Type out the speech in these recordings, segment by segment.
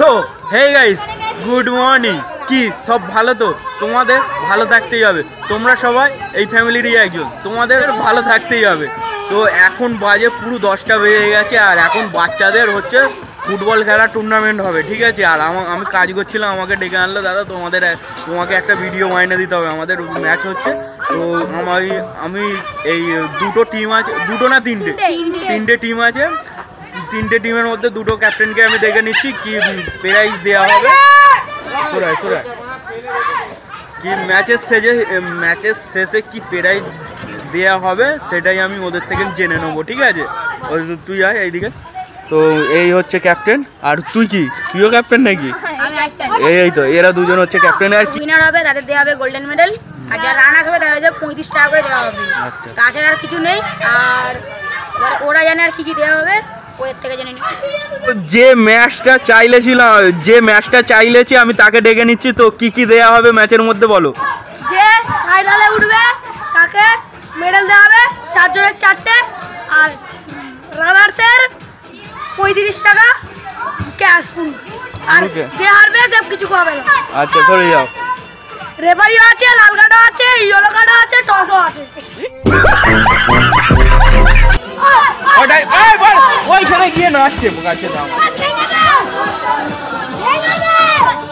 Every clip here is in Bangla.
So hey guys, good morning. কি সব ভালো তো? তোমাদের ভালো থাকতেই হবে, তোমরা সবাই এই ফ্যামিলিরই একজন, তোমাদের ভালো থাকতেই হবে। তো এখন বাজে পুরো 10টা বেজে গেছে, আর এখন বাচ্চাদের হচ্ছে ফুটবল খেলার টুর্নামেন্ট হবে, ঠিক আছে। আর আমি কাজ করছিলাম, আমাকে ডেকে আনলো, দাদা তোমাকে একটা ভিডিও মাইনে দিতে হবে, আমাদের ম্যাচ হচ্ছে। তো আমি এই দুটো টিম আছে, দুটো না তিনটে টিম আছে। তিনটে টিমের মধ্যে দুটো ক্যাপ্টেনকে আমি দেখে নিচ্ছি কি প্রাইজ দেওয়া হবে। সোরাই কি ম্যাচের শেষে কি প্রাইজ দেওয়া হবে সেটাই আমি ওদের থেকে জেনে নেবো, ঠিক আছে। তুই আয় এইদিকে। তো এই হচ্ছে ক্যাপ্টেন, আর তুইও ক্যাপ্টেন নাকি? এই তো এরা দুজন হচ্ছে ক্যাপ্টেন। আর উইনার হবে তাদের দেওয়া হবে গোল্ডেন মেডেল, আর যারা রানার্স হবে তাদের 35 টাকা করে দেওয়া হবে। আচ্ছা, তাছাড়া আর কিছু নেই। আর ওরা জানে আর কি দেওয়া হবে, ওদের থেকে জেনে নিই। যে ম্যাচটা চাইলেছি আমি তাকে ডেকে নিচ্ছি। তো কি দেয়া হবে ম্যাচের মধ্যে বলো। যে ফাইনালে উঠবে তাকে মেডেল দেওয়া হবে 4 জনের 4টে, আর রানার্সের 35 টাকা ক্যাশ ফুল, আর যে হারবে সব কিছু হবে না। আচ্ছা, চলে যাও। রেফারিও আছে, লাল কার্ডও আছে, ইয়েলো কার্ডও আছে, টসও আছে। ওইখানে গিয়ে নাচছে গাছে দাম।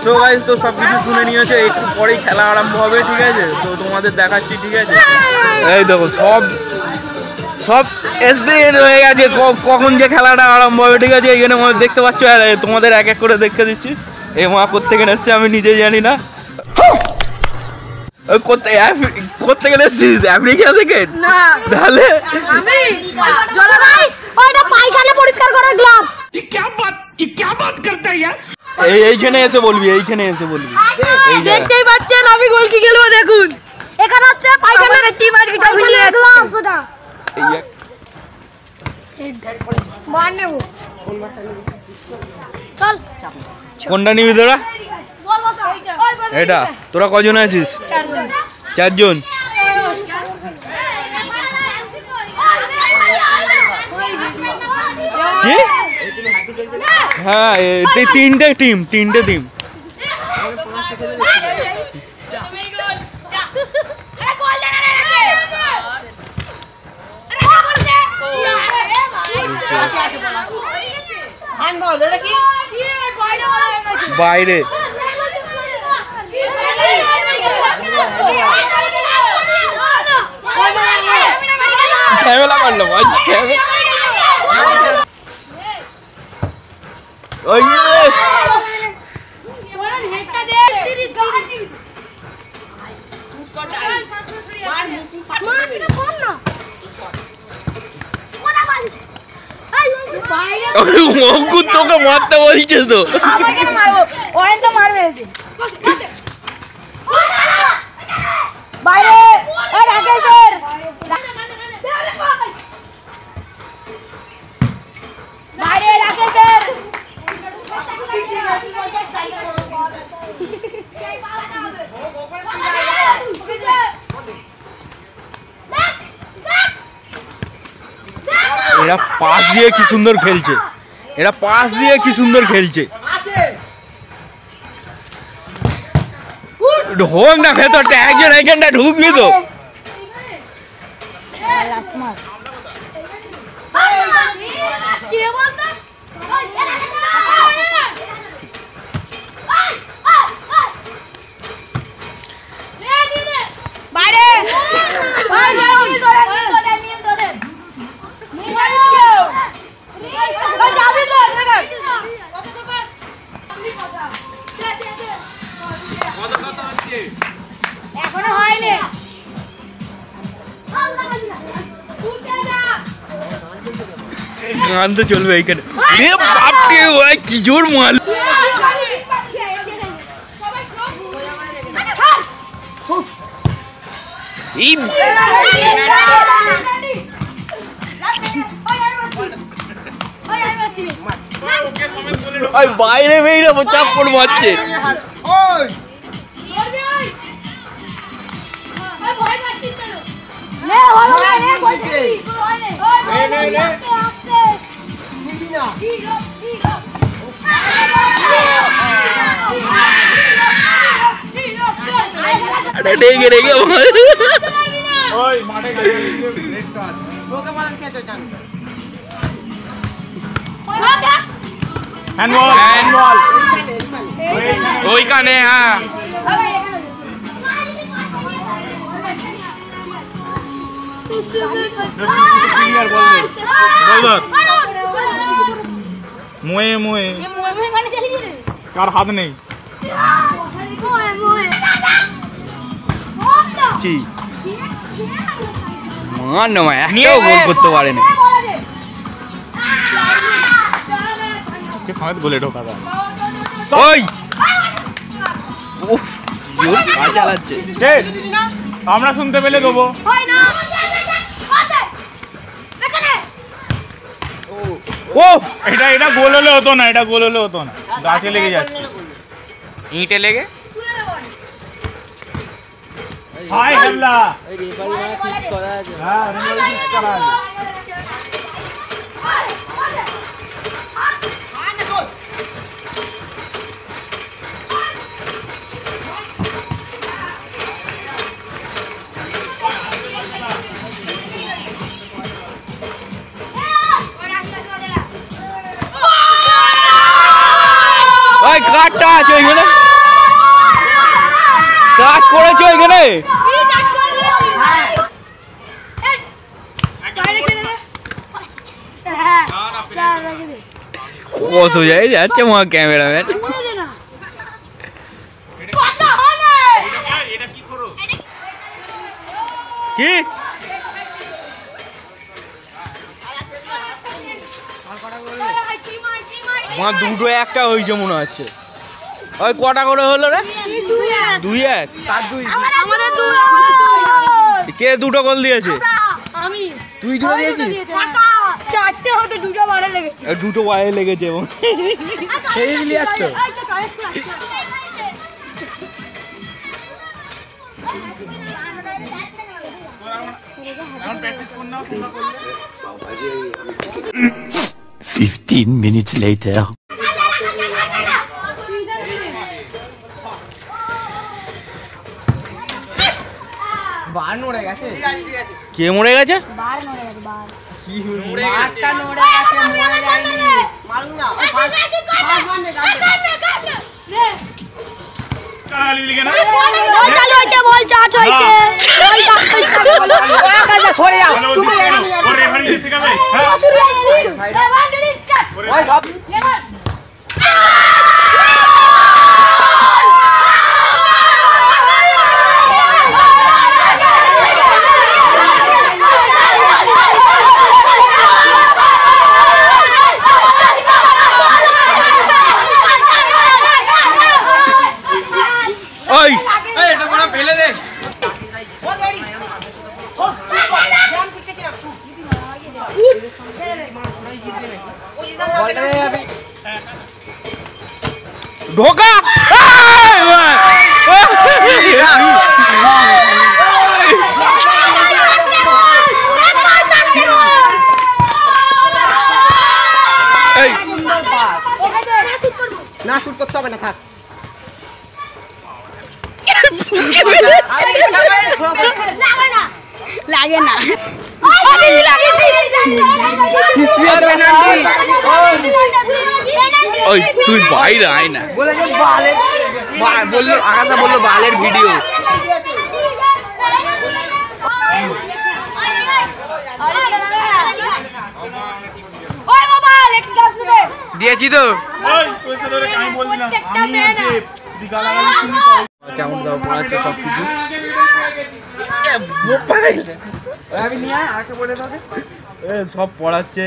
তো গাইস, তো সব কিছু শুনে নিয়েছে, একটু পরেই খেলা আরম্ভ হবে, ঠিক আছে। তো তোমাদের দেখাচ্ছি, ঠিক আছে। এই দেখো সব এক্সপিরিয়েন্স হয়ে গেছে কখন যে খেলাটা আরম্ভ হবে, ঠিক আছে। এইখানে দেখতে পাচ্ছ, আর তোমাদের এক এক করে দেখতে দিচ্ছি। এই মা কোত্থেকে এসছে আমি নিজে জানি না। কোত্থেকে এসছিস? আমেরিকা থেকে? না, তাহলে আমি জলগাইস ওইটা পায়খানা পরিষ্কার করার গ্লাভস। ये क्या बात करता है यार? এইখানে এসে বলবি। দেখতেই পাচ্ছেন আমি গোল কি খেলবো, দেখুন। এখানে হচ্ছে পায়খানার টিম আর এটা হইলে গ্লাভস ওটা। মান নেব। চল, কোনটা নিবি তোরা? এটা তোরা কজন আছিস? 4 জন। কি? হ্যাঁ, তিনটে টিম। বাইরে ঝামেলা করলো। তোকে মারতে বলছে তো, মারবো ওরে তো মারবে এসে বাইরে। রাকেশ স্যার বাইরে, রাকেশ স্যার এরা পাস দিয়ে কি সুন্দর খেলছে। হোক না ভেতরটা, একজন এইখানটা ঢুকবি তো। এখনো হয়নি। গান তো চলবে এইখানে। কি জোর মাল। বাইরে বেরিয়ে চাপড় মারছে। আস্তে রেগে রেগে ওই মাঠে গেলে ওকে বলেন কে তো জান হ্যান্ডবল হ্যান্ডবল ওইখানে হ্যাঁ মোয়ে মোয়ে কার হাত নেই কি মান নয় একটাও গোল করতে পারেনি কে সমেত গোলে ঢোকা দেয় ওই উফ জোর পা চালাচ্ছে আমরা শুনতে পেলে দেবো ও এটা এটা গোল হলে হতো না এটা গোল হলে হতো না গাছে লেগে যাচ্ছে ইঁটে লেগে হাই হামলা এই রেফারি না ফিক্স করা আছে হ্যাঁ রেফারি ফিক্স করা আছে ওই কাটটা আছে ওইখানে কাজ করেছে ওইখানে কত যায় যাচ্ছে মা ক্যামেরাম্যান কি আমার দুটো একটা হয়েছে মনে হচ্ছে ওই কটা করে হলো রে 2-1 কে দুটো গোল দিয়েছে আমি তুই দুটো দিয়েছিস চারটে হতে দুটো মারা লেগেছে দুটো ওয়ারে লেগেছে এবং সেই দিলি একটা এখন প্র্যাকটিস কর নাও তোমরা করলে 15 minutes later. বার নড়ে গেছে কে মরে গেছে কি মরে গেছে নড়ে গেছে মরে যায়নি মারুন না কালি লিগে না বল চালু হয়েছে বল চার্জ হয়েছে সরে যাও তুমি ওর রেফারি শেখাবে হ্যাঁ ওই সব ওই এটা পুরো ফেলে দে ঢোকা এই না শুট করতে হবে না থাক লাগে না ওই তুই বাইরে আয় না বলেছে বালের বললো আগাটা বললো বালের ভিডিও দিয়েছি তো ওই পয়সা ধরে আমি বলছিলাম আমি দেব গালাগালি শুনি কেমন দাও পড়াচ্ছে সব কিছু সব পড়াচ্ছে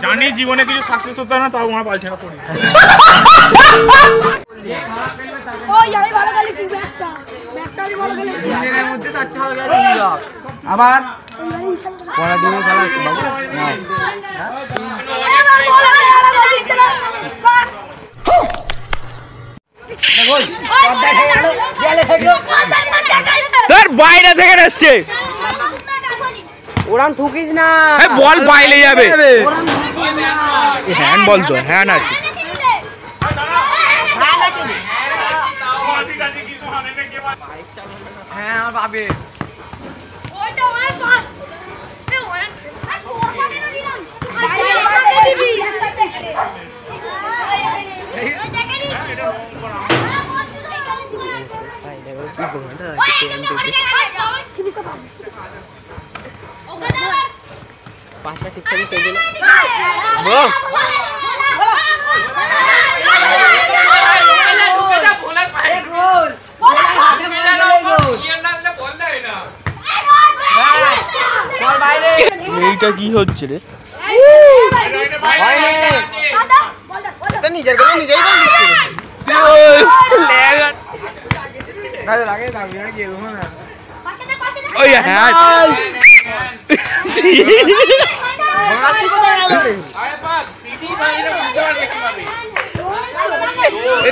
জানি জীবনে কিছু সাকসেস হতে না তাও আমার পাইছে না পড়ি ওই আমি ভালো খেলেছি ব্যাটটা আমি ভালো খেলেছি এর মধ্যে চারটে ভালো গেছে আবার পড়া দিয়ে খেলা হচ্ছে বাবু এবার বল আমি ভালো খেলেছি না তোর বাইরে থেকে আসছে ওরাম ঠুকিস না বল বাইরে যাবে হ্যান্ড বল তো হ্যান্ড আছে কাছি কাছি কিছু হানে হ্যাঁ আমার পাবে। ওইটা ওই পাস এ ওই আর কোথা কেন দিলাম দিবি পাঁচটা ঠিকঠাকই চলছিল। এইটা কি হচ্ছে রে? নিজের গোলে নিজেই গোল দিচ্ছে। ওই হ্যাঁ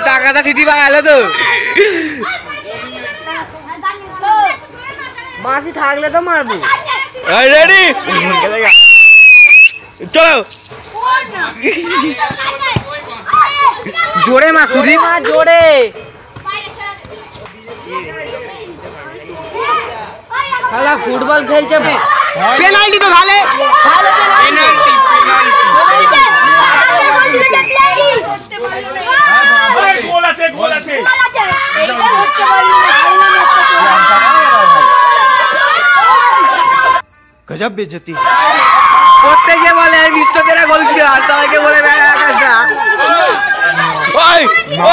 টাকাটা সিটি বাগালো তো মাসি থাকলে তো মারবো। রেডি চলো জোরে মাসুরি মা জোরে। শালা ফুটবল খেলছে। পেনাল্টি তো ভালো। পেনাল্টি গোল আছে গোল আছে। गजब बेइज्जती করতে গিয়ে বলে বিশ্বসেরা গোল কি আর তাকে বলে ওই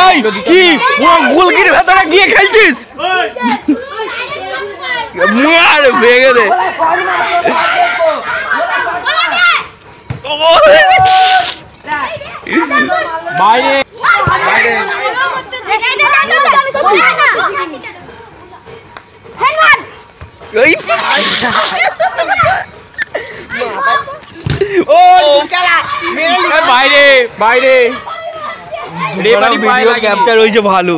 ওই কি পুরো গোলকির ভেতরে গিয়ে খেলছিস? মার ভেঙে দে। বাইরে বাইরে বাইরে ভিডিও ক্যাপচার হয়েছে ভালো।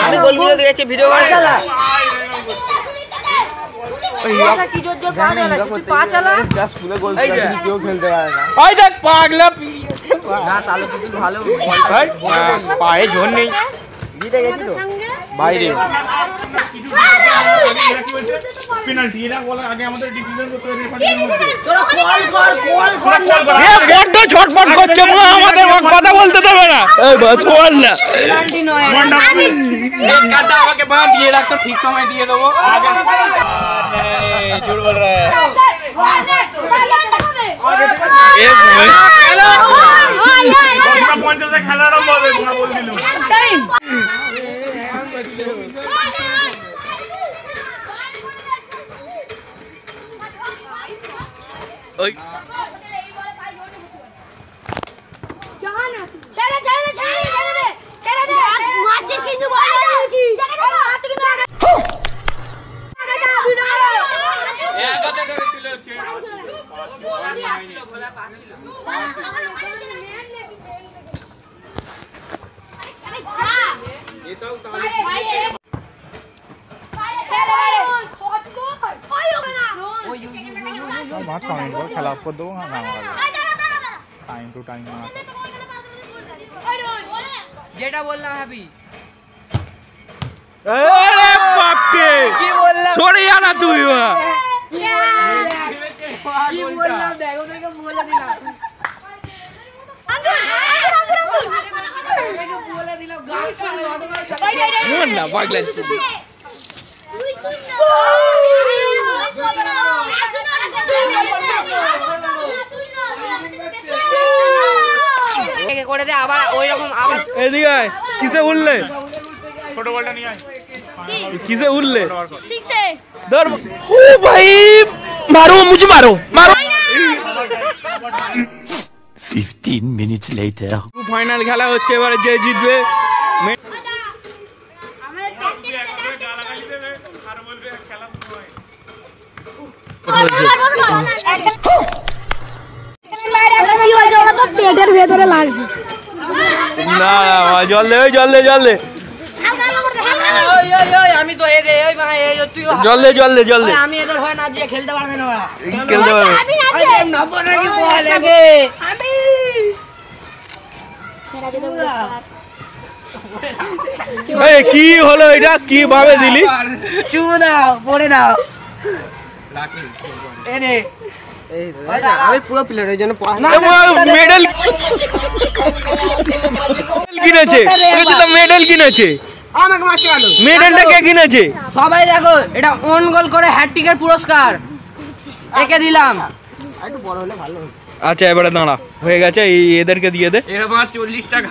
আমি গোলগুলো দিয়েছি ভিডিও করে চালা। ওই দেখ পাগলা না তাহলে তুই ভালো পায়ে জোর নেই। জিতে গেছি তো বাইরে পেনাল্টি এরা বলার আগে আমাদের ডিসিশন করতে হবে। বড্ড ছটফট করছে মা, আমাদের কথা বলতে দেবে না। এই বাস বল না কাটা আমাকে বাঁ দিয়ে রাখতো, ঠিক সময় দিয়ে দেবো। झूठ बोल रहा है খেলা আরম্ভ হবে বল দিল। ওই ছেড়ে ছেড়ে ছেড়ে ছেড়ে দে ছেড়ে দে মারছিস কিন্তু বল মারছিস কিন্তু আগে খেলা করে দেবো টাইম টু টাইম। যেটা বললাম হ্যাপি আরে বাপরে কি বললাম সরে যা না তুই। কি বললাম দেখো দেখো বলে দিলাম বলে দিলাম মন না পাগলা করে দে আবার ওই রকম আবার এদিকে আয়। কিসে উঠলে? ছোট বলটা নিয়ে আয়। কিসে উঠলে? 6 এ ধর ओ भाई मारो मुझे मारो मारो 15 minutes later ফাইনাল খেলা হচ্ছে, এবারে যে জিতবে গালাগালি দেবে আর বলবে খেলা শুরু হয়। পেটের ভেতরে লাগছে। না না জল দে, জল দে, জল দে, আমি তো এই ভাই এই তুই জল দে, জল দে, জল দে। আমি এদের হয় না দিয়ে খেলতে পারবে না ওরা খেলতে পারবে। নব্বই নাকি বল আগে আমি ছেড়ে দে এই কি হলো এটা, কি ভাবে দিলি? চুমু দাও, পড়ে দাও। এই নে। আমি পুরো প্লেয়ার, ওই জন্য মেডেল কিনেছে, মেডেল কিনেছে। আমাকে মারতে গেল। মেডেলটা কে কিনেছে? সবাই দেখো, এটা ওন গোল করে হ্যাটট্রিকের পুরস্কার একে দিলাম। একটু বড় হলে ভালো হতো। আচ্ছা এবারে দাঁড়া, হয়ে গেছে, এই এদেরকে দিয়ে দে। এরকম 40 টাকা